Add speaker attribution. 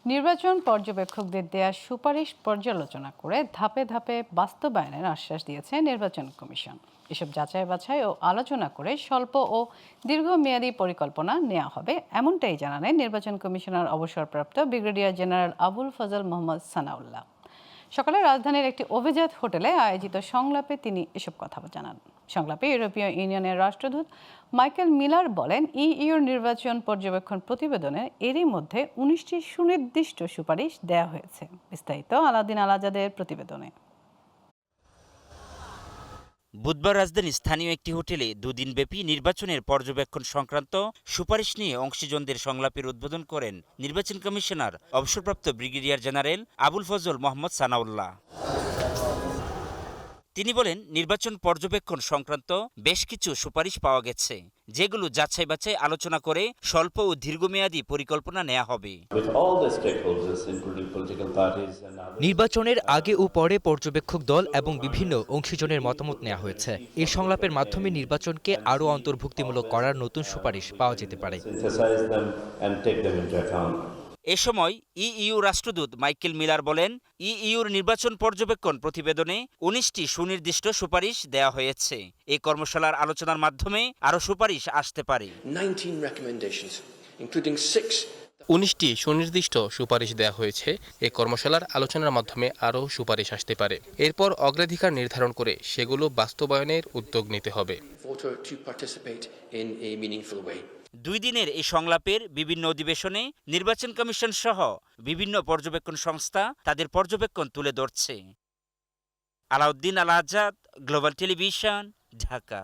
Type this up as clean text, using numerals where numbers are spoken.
Speaker 1: নির্বাচন পর্যবেক্ষকদের দেয়া সুপারিশ পর্যালোচনা করে ধাপে ধাপে বাস্তবায়নের আশ্বাস দিয়েছে নির্বাচন কমিশন। এসব যাচাই বাছাই ও আলোচনা করে স্বল্প ও দীর্ঘমেয়াদী পরিকল্পনা নেওয়া হবে, এমনটাই জানালেন নির্বাচন কমিশনার অবসরপ্রাপ্ত ব্রিগেডিয়ার জেনারেল আবুল ফজল মোহাম্মদ সানাউল্লাহ। সকালে রাজধানীর একটি অভিজাত হোটেলে আয়োজিত সংলাপে তিনি এসব কথা জানান। সংলাপে ইউরোপীয় ইউনিয়নের রাষ্ট্রদূত মাইকেল মিলার বলেন, ইইউর নির্বাচন পর্যবেক্ষণ প্রতিবেদনে এরই মধ্যে 19টি সুনির্দিষ্ট সুপারিশ দেয়া হয়েছে। বিস্তারিত আলাউদ্দিন আল আজাদের প্রতিবেদনে।
Speaker 2: বুধবার রাজধানীর স্থানীয় একটি হোটেলে দুদিনব্যাপী নির্বাচনের পর্যবেক্ষণ সংক্রান্ত সুপারিশ নিয়ে অংশীজনদের সংলাপের উদ্বোধন করেন নির্বাচন কমিশনার অবসরপ্রাপ্ত ব্রিগেডিয়ার জেনারেল আবুল ফজল মোহাম্মদ সানাউল্লাহ। তিনি বলেন, নির্বাচন পর্যবেক্ষণ সংক্রান্ত বেশ কিছু সুপারিশ পাওয়া গেছে, যেগুলো যাচাই বাছাই আলোচনা করে স্বল্প ও দীর্ঘমেয়াদী পরিকল্পনা নেওয়া হবে।
Speaker 3: নির্বাচনের আগে ও পরে পর্যবেক্ষক দল এবং বিভিন্ন অংশীজনের মতামত নেওয়া হয়েছে। এই সংলাপের মাধ্যমে নির্বাচনকে আরও অন্তর্ভুক্তিমূলক করার নতুন সুপারিশ পাওয়া যেতে পারে।
Speaker 2: এ সময় ইইউ রাষ্ট্রদূত মাইকেল মিলার বলেন, ইইউর নির্বাচন পর্যবেক্ষণ প্রতিবেদনে 19টি সুনির্দিষ্ট সুপারিশ দেওয়া হয়েছে। এই কর্মশালার আলোচনার মাধ্যমে আরও সুপারিশ আসতে পারে।
Speaker 4: 19টি সুনির্দিষ্ট সুপারিশ দেওয়া হয়েছে। এই কর্মশালার আলোচনার মাধ্যমে আরও সুপারিশ আসতে পারে। এরপর অগ্রাধিকার নির্ধারণ করে সেগুলো বাস্তবায়নের উদ্যোগ নিতে হবে।
Speaker 2: 2 দিনের এই সংলাপের বিভিন্ন অধিবেশনে নির্বাচন কমিশন সহ বিভিন্ন পর্যবেক্ষণ সংস্থা তাদের পর্যবেক্ষণ তুলে ধরছে। আলাউদ্দিন আল আজাদ, গ্লোবাল টেলিভিশন, ঢাকা।